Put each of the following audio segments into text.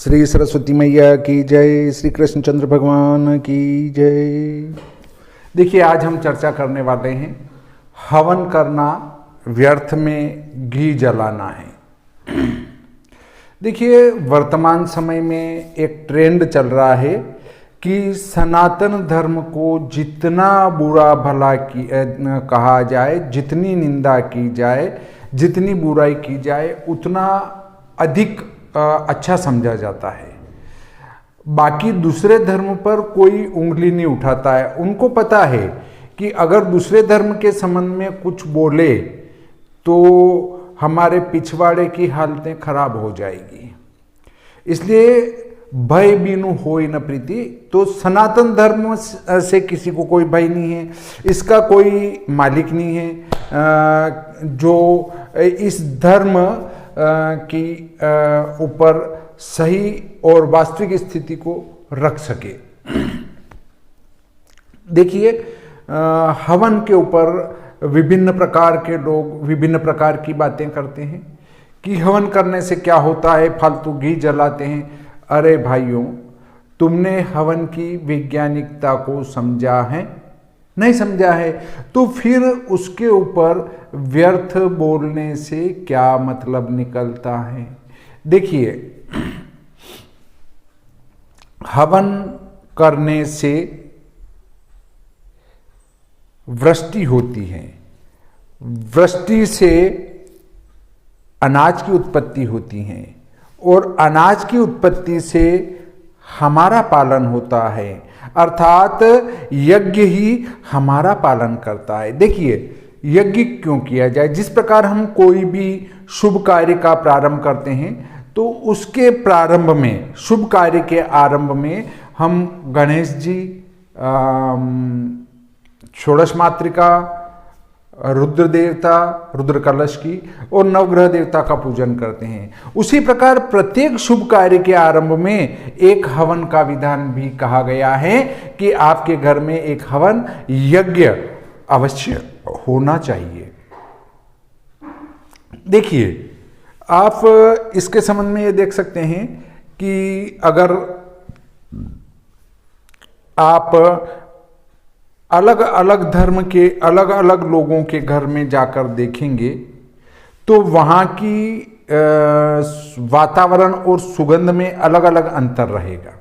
श्री सरस्वती मैया की जय, श्री कृष्णचंद्र भगवान की जय। देखिए, आज हम चर्चा करने वाले हैं हवन करना व्यर्थ में घी जलाना है। देखिए, वर्तमान समय में एक ट्रेंड चल रहा है कि सनातन धर्म को जितना बुरा भला कहा जाए, जितनी निंदा की जाए, जितनी बुराई की जाए, उतना अधिक अच्छा समझा जाता है। बाकी दूसरे धर्म पर कोई उंगली नहीं उठाता है। उनको पता है कि अगर दूसरे धर्म के संबंध में कुछ बोले तो हमारे पिछवाड़े की हालतें खराब हो जाएगी। इसलिए भय बिनु होय न प्रीति। तो सनातन धर्म से किसी को कोई भय नहीं है, इसका कोई मालिक नहीं है जो इस धर्म की ऊपर सही और वास्तविक स्थिति को रख सके। देखिए, हवन के ऊपर विभिन्न प्रकार के लोग विभिन्न प्रकार की बातें करते हैं कि हवन करने से क्या होता है, फालतू घी जलाते हैं। अरे भाइयों, तुमने हवन की वैज्ञानिकता को समझा है? नहीं समझा है तो फिर उसके ऊपर व्यर्थ बोलने से क्या मतलब निकलता है। देखिए, हवन करने से वृष्टि होती है, वृष्टि से अनाज की उत्पत्ति होती है और अनाज की उत्पत्ति से हमारा पालन होता है, अर्थात यज्ञ ही हमारा पालन करता है। देखिए, यज्ञ क्यों किया जाए? जिस प्रकार हम कोई भी शुभ कार्य का प्रारंभ करते हैं तो उसके प्रारंभ में, शुभ कार्य के आरंभ में हम गणेश जी, षोडश मातृका, रुद्र देवता, रुद्र कलश की और नवग्रह देवता का पूजन करते हैं। उसी प्रकार प्रत्येक शुभ कार्य के आरंभ में एक हवन का विधान भी कहा गया है कि आपके घर में एक हवन यज्ञ अवश्य होना चाहिए। देखिए, आप इसके संबंध में ये देख सकते हैं कि अगर आप अलग अलग धर्म के अलग अलग लोगों के घर में जाकर देखेंगे तो वहाँ की वातावरण और सुगंध में अलग अलग अंतर रहेगा।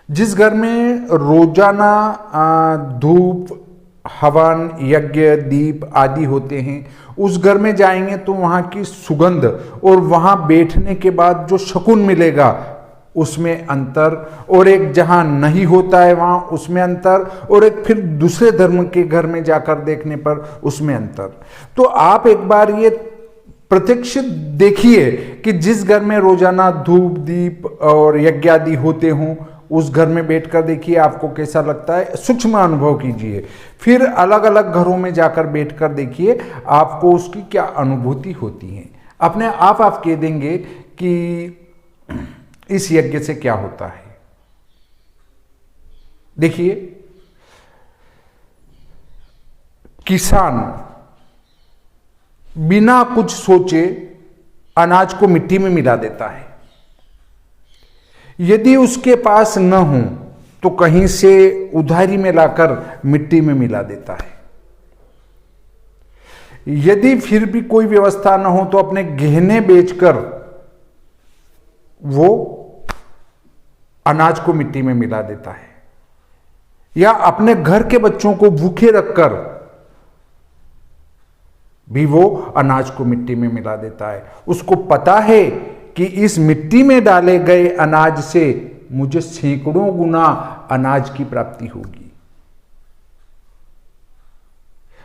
जिस घर में रोजाना धूप, हवन, यज्ञ, दीप आदि होते हैं, उस घर में जाएंगे तो वहाँ की सुगंध और वहाँ बैठने के बाद जो सुकून मिलेगा उसमें अंतर, और एक जहां नहीं होता है वहां उसमें अंतर, और एक फिर दूसरे धर्म के घर में जाकर देखने पर उसमें अंतर। तो आप एक बार ये प्रत्यक्ष देखिए कि जिस घर में रोजाना धूप, दीप और यज्ञ आदि होते हों उस घर में बैठकर देखिए आपको कैसा लगता है। सूक्ष्म अनुभव कीजिए, फिर अलग अलग घरों में जाकर बैठकर देखिए आपको उसकी क्या अनुभूति होती है। अपने आप कह देंगे कि इस यज्ञ से क्या होता है। देखिए, किसान बिना कुछ सोचे अनाज को मिट्टी में मिला देता है। यदि उसके पास न हो तो कहीं से उधारी में लाकर मिट्टी में मिला देता है। यदि फिर भी कोई व्यवस्था न हो तो अपने गहने बेचकर वो अनाज को मिट्टी में मिला देता है, या अपने घर के बच्चों को भूखे रखकर भी वो अनाज को मिट्टी में मिला देता है। उसको पता है कि इस मिट्टी में डाले गए अनाज से मुझे सैकड़ों गुना अनाज की प्राप्ति होगी।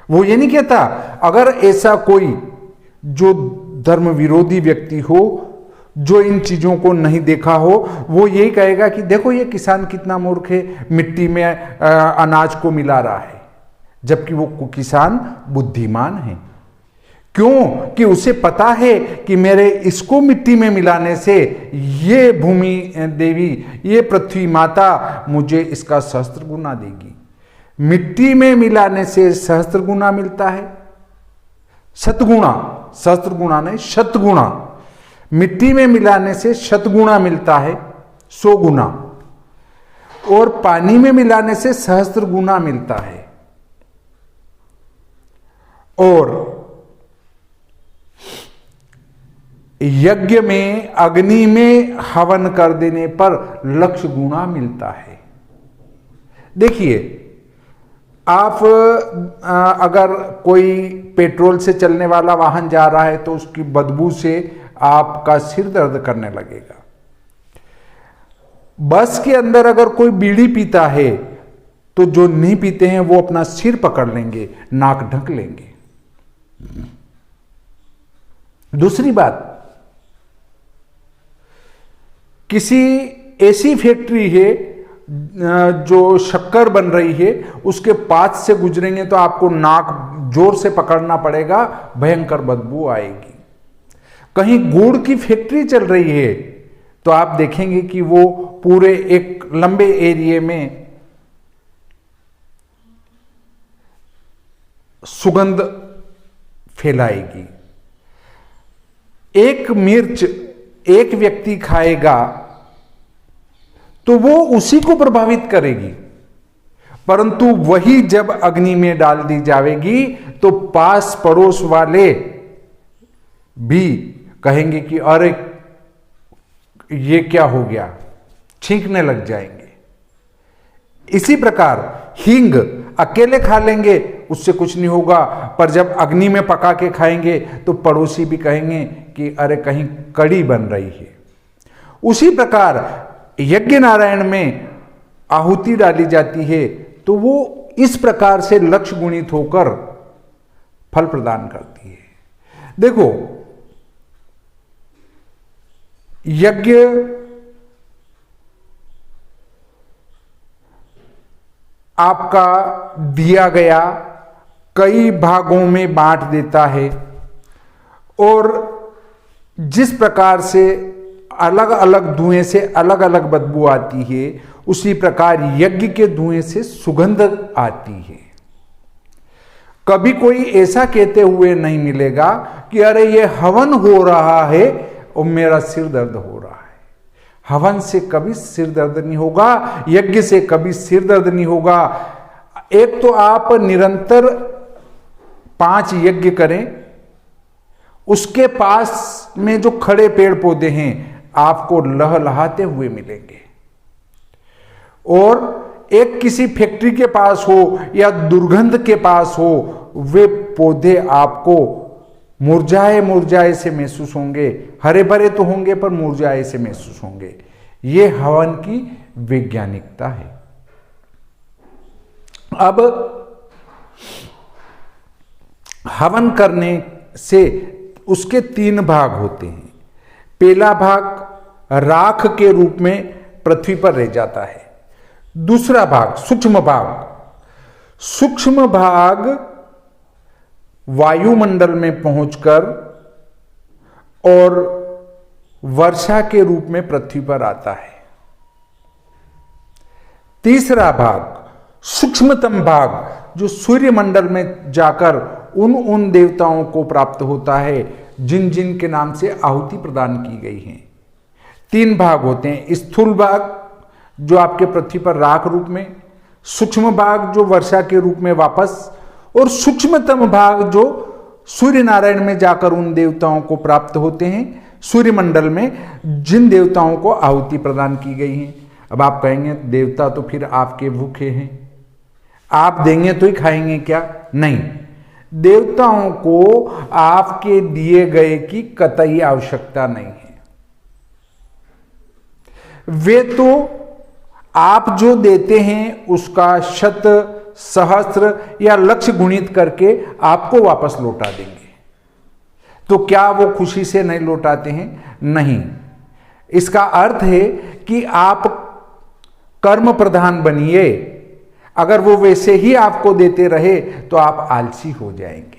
वो ये नहीं कहता, अगर ऐसा कोई जो धर्म विरोधी व्यक्ति हो, जो इन चीजों को नहीं देखा हो, वो यही कहेगा कि देखो ये किसान कितना मूर्ख है, मिट्टी में अनाज को मिला रहा है, जबकि वो किसान बुद्धिमान है। क्यों? कि उसे पता है कि मेरे इसको मिट्टी में मिलाने से ये भूमि देवी, ये पृथ्वी माता मुझे इसका सहस्त्र गुना देगी। मिट्टी में मिलाने से सहस्त्र गुना मिलता है, शतगुणा, सहस्त्र गुणा नहीं, शतगुणा। मिट्टी में मिलाने से शतगुणा मिलता है, 100 गुना, और पानी में मिलाने से सहस्त्र गुना मिलता है। और यज्ञ में, अग्नि में हवन कर देने पर लक्ष गुना मिलता है। देखिए, आप अगर कोई पेट्रोल से चलने वाला वाहन जा रहा है तो उसकी बदबू से आपका सिर दर्द करने लगेगा। बस के अंदर अगर कोई बीड़ी पीता है तो जो नहीं पीते हैं वो अपना सिर पकड़ लेंगे, नाक ढक लेंगे। दूसरी बात, किसी ऐसी फैक्ट्री है जो शक्कर बन रही है, उसके पास से गुजरेंगे तो आपको नाक जोर से पकड़ना पड़ेगा, भयंकर बदबू आएगी। कहीं गुड़ की फैक्ट्री चल रही है तो आप देखेंगे कि वो पूरे एक लंबे एरिया में सुगंध फैलाएगी। एक मिर्च एक व्यक्ति खाएगा तो वो उसी को प्रभावित करेगी, परंतु वही जब अग्नि में डाल दी जाएगी तो पास पड़ोस वाले भी कहेंगे कि अरे ये क्या हो गया, छींकने लग जाएंगे। इसी प्रकार हींग अकेले खा लेंगे, उससे कुछ नहीं होगा, पर जब अग्नि में पका के खाएंगे तो पड़ोसी भी कहेंगे कि अरे कहीं कड़ी बन रही है। उसी प्रकार यज्ञ नारायण में आहुति डाली जाती है तो वो इस प्रकार से लक्ष्य गुणित होकर फल प्रदान करती है। देखो, यज्ञ आपका दिया गया कई भागों में बांट देता है, और जिस प्रकार से अलग अलग धुएं से अलग अलग बदबू आती है, उसी प्रकार यज्ञ के धुएं से सुगंध आती है। कभी कोई ऐसा कहते हुए नहीं मिलेगा कि अरे ये हवन हो रहा है और मेरा सिर दर्द हो रहा है। हवन से कभी सिर दर्द नहीं होगा, यज्ञ से कभी सिर दर्द नहीं होगा। एक तो आप निरंतर 5 यज्ञ करें, उसके पास में जो खड़े पेड़ पौधे हैं आपको लहलहाते हुए मिलेंगे, और एक किसी फैक्ट्री के पास हो या दुर्गंध के पास हो, वे पौधे आपको मुरझाए मुरझाए से महसूस होंगे। हरे भरे तो होंगे पर मुरझाए से महसूस होंगे। ये हवन की वैज्ञानिकता है। अब हवन करने से उसके 3 भाग होते हैं। पहला भाग राख के रूप में पृथ्वी पर रह जाता है। दूसरा भाग सूक्ष्म भाग, सूक्ष्म भाग वायुमंडल में पहुंचकर और वर्षा के रूप में पृथ्वी पर आता है। तीसरा भाग सूक्ष्मतम भाग जो सूर्यमंडल में जाकर उन देवताओं को प्राप्त होता है जिन जिन के नाम से आहुति प्रदान की गई है। 3 भाग होते हैं, स्थूल भाग जो आपके पृथ्वी पर राख रूप में, सूक्ष्म भाग जो वर्षा के रूप में वापस, और सूक्ष्मतम भाग जो सूर्य नारायण में जाकर उन देवताओं को प्राप्त होते हैं सूर्यमंडल में जिन देवताओं को आहुति प्रदान की गई है। अब आप कहेंगे देवता तो फिर आपके भूखे हैं, आप देंगे तो ही खाएंगे क्या? नहीं, देवताओं को आपके दिए गए की कतई आवश्यकता नहीं है। वे तो आप जो देते हैं उसका शत सहस्त्र या लक्ष्य गुणित करके आपको वापस लौटा देंगे। तो क्या वो खुशी से नहीं लौटाते हैं? नहीं। इसका अर्थ है कि आप कर्म प्रधान बनिए। अगर वो वैसे ही आपको देते रहे तो आप आलसी हो जाएंगे।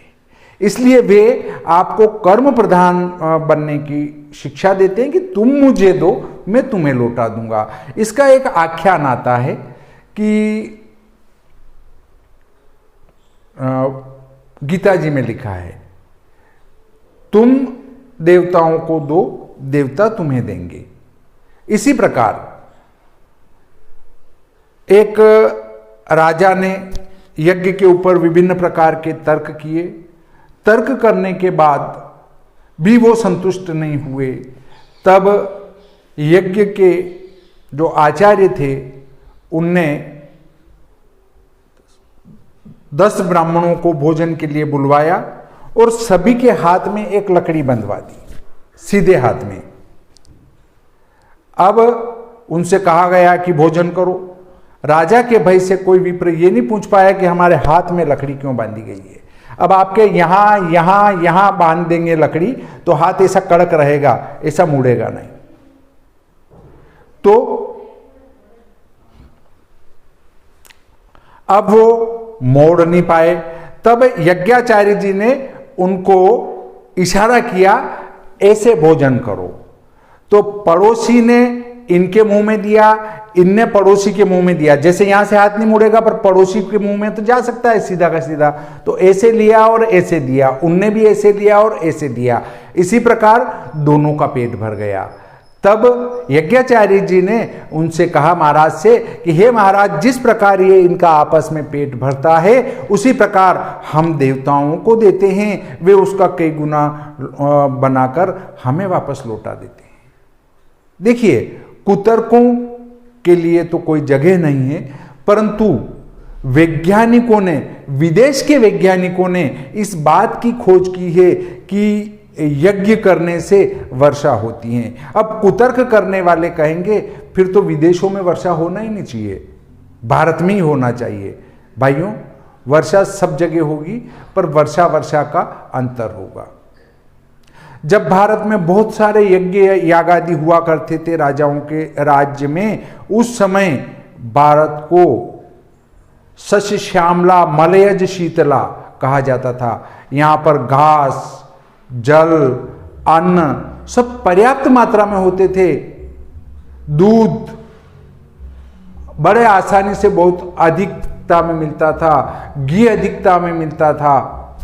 इसलिए वे आपको कर्म प्रधान बनने की शिक्षा देते हैं कि तुम मुझे दो, मैं तुम्हें लौटा दूंगा। इसका एक आख्यान आता है कि गीता जी में लिखा है, तुम देवताओं को दो, देवता तुम्हें देंगे। इसी प्रकार एक राजा ने यज्ञ के ऊपर विभिन्न प्रकार के तर्क किए। तर्क करने के बाद भी वो संतुष्ट नहीं हुए। तब यज्ञ के जो आचार्य थे उनने 10 ब्राह्मणों को भोजन के लिए बुलवाया और सभी के हाथ में एक लकड़ी बंधवा दी, सीधे हाथ में। अब उनसे कहा गया कि भोजन करो। राजा के भय से कोई विप्र ये नहीं पूछ पाया कि हमारे हाथ में लकड़ी क्यों बांधी गई है। अब आपके यहां यहां यहां बांध देंगे लकड़ी तो हाथ ऐसा कड़क रहेगा, ऐसा मुड़ेगा नहीं। तो अब वो मोड़ नहीं पाए। तब यज्ञाचार्य जी ने उनको इशारा किया, ऐसे भोजन करो। तो पड़ोसी ने इनके मुंह में दिया, इनने पड़ोसी के मुंह में दिया। जैसे यहां से हाथ नहीं मुड़ेगा पर पड़ोसी के मुंह में तो जा सकता है सीधा का सीधा। तो ऐसे लिया और ऐसे दिया, उनने भी ऐसे लिया और ऐसे दिया। इसी प्रकार दोनों का पेट भर गया। तब यज्ञाचार्य जी ने उनसे कहा महाराज से कि हे महाराज, जिस प्रकार ये इनका आपस में पेट भरता है उसी प्रकार हम देवताओं को देते हैं, वे उसका कई गुना बनाकर हमें वापस लौटा देते हैं। देखिए, कुतर्कों के लिए तो कोई जगह नहीं है, परंतु वैज्ञानिकों ने, विदेश के वैज्ञानिकों ने इस बात की खोज की है कि यज्ञ करने से वर्षा होती है। अब कुतर्क करने वाले कहेंगे फिर तो विदेशों में वर्षा होना ही नहीं चाहिए, भारत में ही होना चाहिए। भाइयों, वर्षा सब जगह होगी पर वर्षा का अंतर होगा। जब भारत में बहुत सारे यज्ञ यागादि हुआ करते थे राजाओं के राज्य में, उस समय भारत को सस्य श्यामला मलयज शीतला कहा जाता था। यहां पर घास, जल, अन्न सब पर्याप्त मात्रा में होते थे। दूध बड़े आसानी से बहुत अधिकता में मिलता था, घी अधिकता में मिलता था,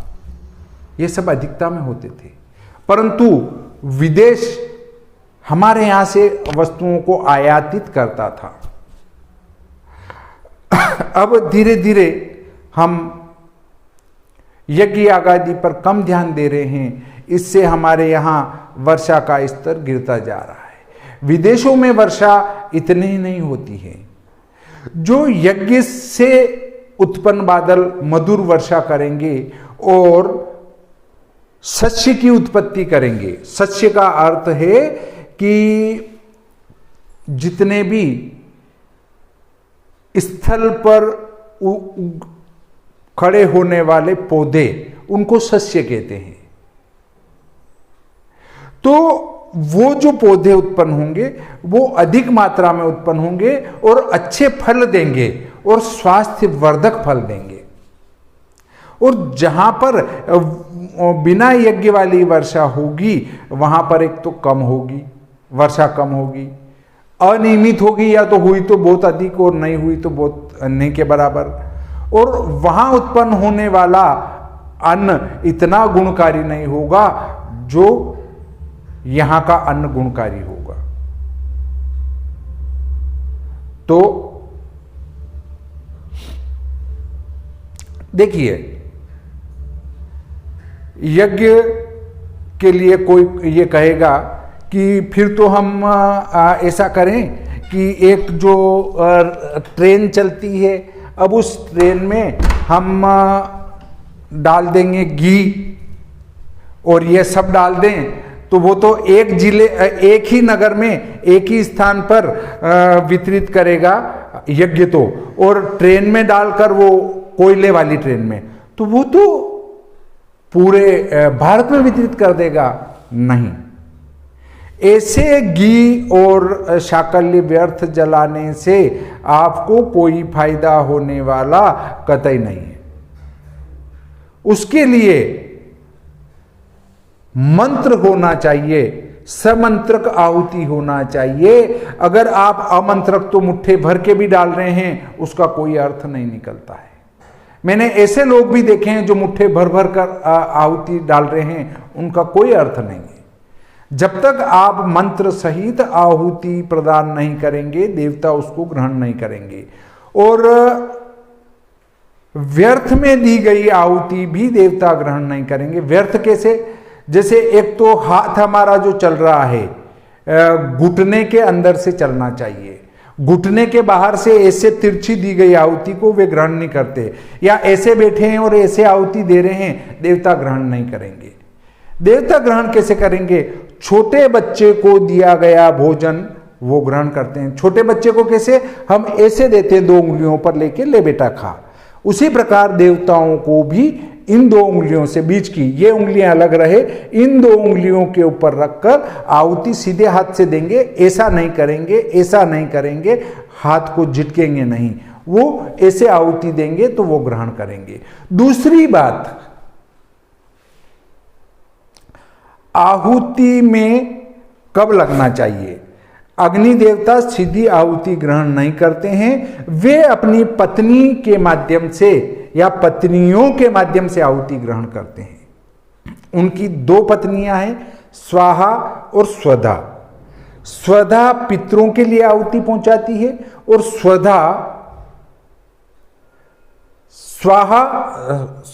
ये सब अधिकता में होते थे। परंतु विदेश हमारे यहां से वस्तुओं को आयातित करता था। अब धीरे धीरे हम यज्ञ आगादि पर कम ध्यान दे रहे हैं, इससे हमारे यहां वर्षा का स्तर गिरता जा रहा है। विदेशों में वर्षा इतनी ही नहीं होती है। जो यज्ञ से उत्पन्न बादल मधुर वर्षा करेंगे और सस्य की उत्पत्ति करेंगे। सस्य का अर्थ है कि जितने भी स्थल पर खड़े होने वाले पौधे, उनको सस्य कहते हैं। तो वो जो पौधे उत्पन्न होंगे वो अधिक मात्रा में उत्पन्न होंगे और अच्छे फल देंगे और स्वास्थ्य वर्धक फल देंगे। और जहां पर बिना यज्ञ वाली वर्षा होगी वहां पर एक तो कम होगी, वर्षा कम होगी, अनियमित होगी, या तो हुई तो बहुत अधिक और नहीं हुई तो बहुत नहीं के बराबर। और वहां उत्पन्न होने वाला अन्न इतना गुणकारी नहीं होगा जो यहां का अन्न गुणकारी होगा। तो देखिए, यज्ञ के लिए कोई ये कहेगा कि फिर तो हम ऐसा करें कि एक जो ट्रेन चलती है, अब उस ट्रेन में हम डाल देंगे घी और ये सब डाल दें, तो वो तो एक जिले, एक ही नगर में, एक ही स्थान पर वितरित करेगा यज्ञ तो, और ट्रेन में डालकर वो कोयले वाली ट्रेन में, तो वो तो पूरे भारत में वितरित कर देगा। नहीं, ऐसे घी और शाकल्य व्यर्थ जलाने से आपको कोई फायदा होने वाला कतई नहीं है। उसके लिए मंत्र होना चाहिए, समंत्रक आहुति होना चाहिए। अगर आप अमंत्रक तो मुट्ठे भर के भी डाल रहे हैं, उसका कोई अर्थ नहीं निकलता है। मैंने ऐसे लोग भी देखे हैं जो मुट्ठे भर भर कर आहुति डाल रहे हैं, उनका कोई अर्थ नहीं है। जब तक आप मंत्र सहित आहुति प्रदान नहीं करेंगे देवता उसको ग्रहण नहीं करेंगे। और व्यर्थ में दी गई आहुति भी देवता ग्रहण नहीं करेंगे। व्यर्थ कैसे? जैसे एक तो हाथ हमारा जो चल रहा है घुटने के अंदर से चलना चाहिए, घुटने के बाहर से ऐसे तिरछी दी गई आहुति को वे ग्रहण नहीं करते, या ऐसे बैठे हैं और ऐसे आहुति दे रहे हैं, देवता ग्रहण नहीं करेंगे। देवता ग्रहण कैसे करेंगे? छोटे बच्चे को दिया गया भोजन वो ग्रहण करते हैं। छोटे बच्चे को कैसे? हम ऐसे देते हैं, 2 उंगलियों पर लेके ले बेटा खा। उसी प्रकार देवताओं को भी इन 2 उंगलियों से, बीच की ये उंगलियां अलग रहे, इन 2 उंगलियों के ऊपर रखकर आहुति सीधे हाथ से देंगे। ऐसा नहीं करेंगे, ऐसा नहीं करेंगे, हाथ को झटकेंगे नहीं, वो ऐसे आहुति देंगे तो वो ग्रहण करेंगे। दूसरी बात, आहुति में कब लगना चाहिए? अग्नि देवता सीधी आहुति ग्रहण नहीं करते हैं, वे अपनी पत्नी के माध्यम से या पत्नियों के माध्यम से आहुति ग्रहण करते हैं। उनकी 2 पत्नियां हैं, स्वाहा और स्वधा। स्वधा पितरों के लिए आहुति पहुंचाती है और स्वधा, स्वाहा,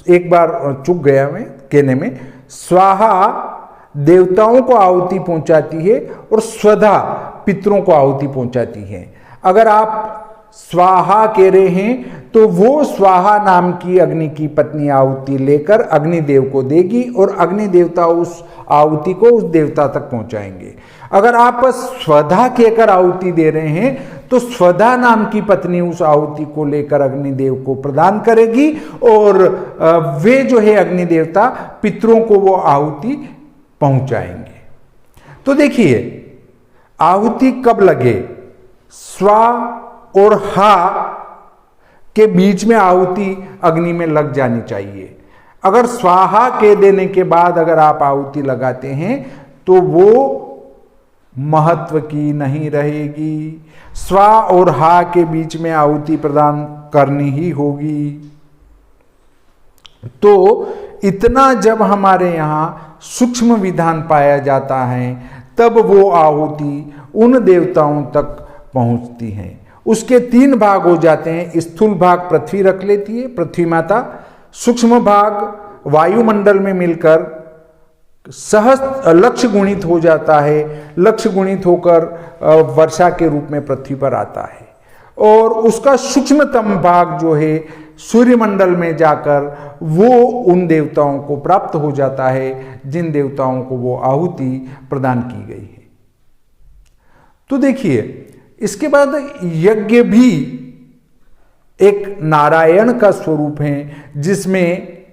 एक बार चूक गया मैं कहने में, स्वाहा देवताओं को आहुति पहुंचाती है और स्वधा पितरों को आहुति पहुंचाती है। अगर आप स्वाहा कह रहे हैं तो वो स्वाहा नाम की अग्नि की पत्नी आहुति लेकर अग्निदेव को देगी और अग्नि देवता उस आहुति को उस देवता तक पहुंचाएंगे। अगर आप स्वधा कहकर आहुति दे रहे हैं तो स्वधा नाम की पत्नी उस आहुति को लेकर अग्निदेव को प्रदान करेगी और वे जो है अग्नि देवता पितरों को वो आहुति पहुंचाएंगे। तो देखिए आहुति कब लगे? स्वा और हा के बीच में आहुति अग्नि में लग जानी चाहिए। अगर स्वाहा के देने के बाद अगर आप आहुति लगाते हैं तो वो महत्व की नहीं रहेगी। स्वा और हा के बीच में आहुति प्रदान करनी ही होगी। तो इतना जब हमारे यहाँ सूक्ष्म विधान पाया जाता है तब वो आहुति उन देवताओं तक पहुंचती है। उसके 3 भाग हो जाते हैं। स्थूल भाग पृथ्वी रख लेती है, पृथ्वी माता। सूक्ष्म भाग वायुमंडल में मिलकर सहस्त्र लक्ष्य गुणित हो जाता है, लक्ष्य गुणित होकर वर्षा के रूप में पृथ्वी पर आता है। और उसका सूक्ष्मतम भाग जो है सूर्यमंडल में जाकर वो उन देवताओं को प्राप्त हो जाता है जिन देवताओं को वो आहुति प्रदान की गई है। तो देखिए इसके बाद यज्ञ भी एक नारायण का स्वरूप है जिसमें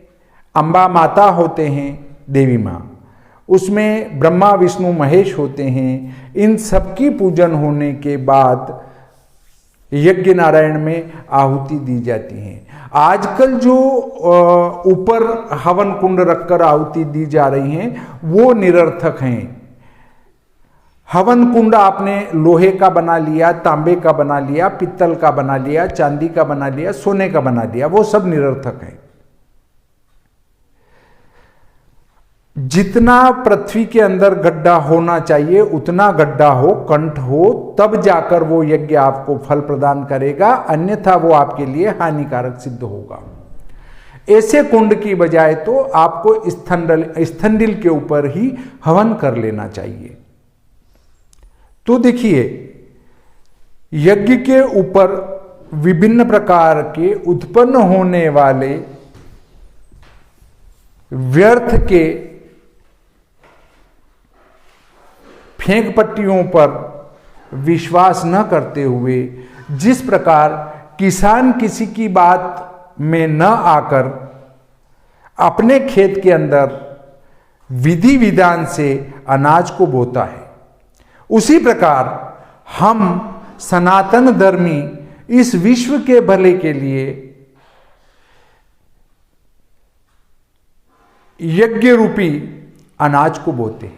अंबा माता होते हैं, देवी माँ, उसमें ब्रह्मा विष्णु महेश होते हैं। इन सबकी पूजन होने के बाद यज्ञ नारायण में आहुति दी जाती है। आजकल जो ऊपर हवन कुंड रखकर आहुति दी जा रही हैं वो निरर्थक हैं। हवन कुंड आपने लोहे का बना लिया, तांबे का बना लिया, पित्तल का बना लिया, चांदी का बना लिया, सोने का बना लिया, वो सब निरर्थक है। जितना पृथ्वी के अंदर गड्ढा होना चाहिए उतना गड्ढा हो, कंठ हो, तब जाकर वो यज्ञ आपको फल प्रदान करेगा, अन्यथा वो आपके लिए हानिकारक सिद्ध होगा। ऐसे कुंड की बजाय तो आपको स्थंडिल के ऊपर ही हवन कर लेना चाहिए। तो देखिए यज्ञ के ऊपर विभिन्न प्रकार के उत्पन्न होने वाले व्यर्थ के फेंक पट्टियों पर विश्वास न करते हुए, जिस प्रकार किसान किसी की बात में न आकर अपने खेत के अंदर विधि विधान से अनाज को बोता है, उसी प्रकार हम सनातन धर्मी इस विश्व के भले के लिए यज्ञ रूपी अनाज को बोते हैं।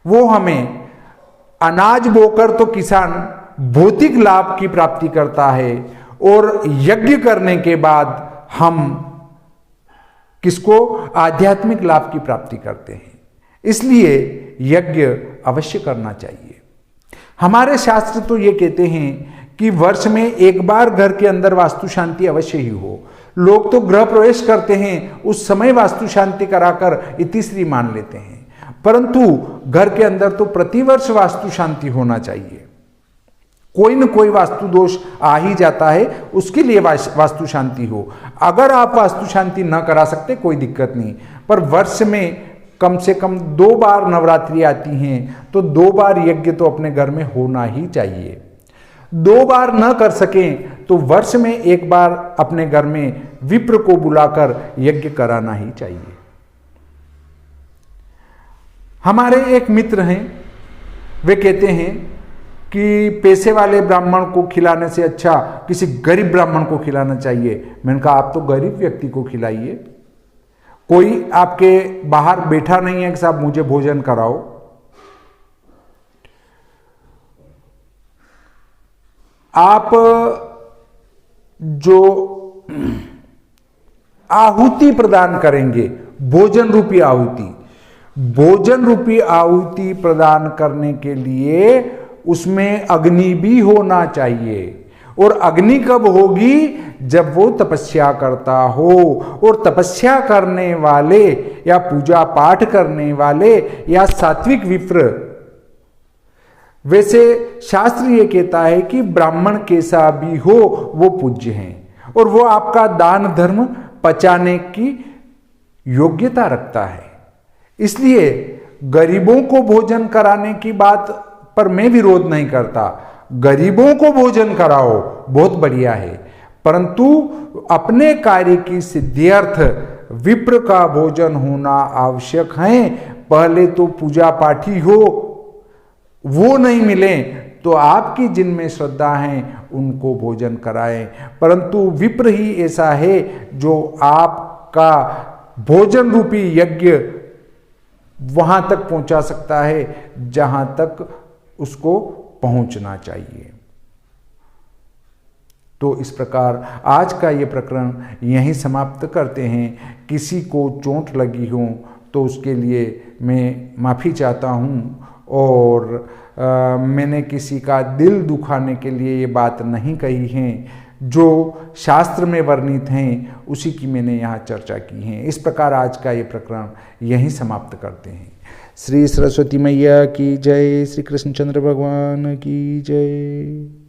वो हमें अनाज बोकर तो किसान भौतिक लाभ की प्राप्ति करता है और यज्ञ करने के बाद हम किसको आध्यात्मिक लाभ की प्राप्ति करते हैं। इसलिए यज्ञ अवश्य करना चाहिए। हमारे शास्त्र तो ये कहते हैं कि वर्ष में एक बार घर के अंदर वास्तु शांति अवश्य ही हो। लोग तो गृह प्रवेश करते हैं, उस समय वास्तु शांति कराकर इतिश्री मान लेते हैं, परंतु घर के अंदर तो प्रतिवर्ष वास्तु शांति होना चाहिए। कोई न कोई वास्तु दोष आ ही जाता है, उसके लिए वास्तु शांति हो। अगर आप वास्तु शांति न करा सकते कोई दिक्कत नहीं, पर वर्ष में कम से कम 2 बार नवरात्रि आती हैं तो 2 बार यज्ञ तो अपने घर में होना ही चाहिए। 2 बार न कर सकें तो वर्ष में 1 बार अपने घर में विप्र को बुलाकर यज्ञ कराना ही चाहिए। हमारे एक मित्र हैं, वे कहते हैं कि पैसे वाले ब्राह्मण को खिलाने से अच्छा किसी गरीब ब्राह्मण को खिलाना चाहिए। मैंने कहा आप तो गरीब व्यक्ति को खिलाइए, कोई आपके बाहर बैठा नहीं है कि साहब मुझे भोजन कराओ। आप जो आहुति प्रदान करेंगे, भोजन रूपी आहुति, भोजन रूपी आहुति प्रदान करने के लिए उसमें अग्नि भी होना चाहिए। और अग्नि कब होगी? जब वो तपस्या करता हो। और तपस्या करने वाले या पूजा पाठ करने वाले या सात्विक विप्र, वैसे शास्त्र ये कहता है कि ब्राह्मण कैसा भी हो वो पूज्य हैं और वो आपका दान धर्म पचाने की योग्यता रखता है। इसलिए गरीबों को भोजन कराने की बात पर मैं विरोध नहीं करता, गरीबों को भोजन कराओ, बहुत बढ़िया है, परंतु अपने कार्य की सिद्ध्यर्थ विप्र का भोजन होना आवश्यक है। पहले तो पूजा पाठी हो, वो नहीं मिले तो आपकी जिनमें श्रद्धा है उनको भोजन कराएं, परंतु विप्र ही ऐसा है जो आपका भोजन रूपी यज्ञ वहां तक पहुंचा सकता है जहां तक उसको पहुंचना चाहिए। तो इस प्रकार आज का ये प्रकरण यहीं समाप्त करते हैं। किसी को चोट लगी हो तो उसके लिए मैं माफ़ी चाहता हूँ, और मैंने किसी का दिल दुखाने के लिए ये बात नहीं कही है। जो शास्त्र में वर्णित हैं उसी की मैंने यहाँ चर्चा की है। इस प्रकार आज का ये प्रकरण यहीं समाप्त करते हैं। श्री सरस्वती मैया की जय, श्री कृष्णचंद्र भगवान की जय।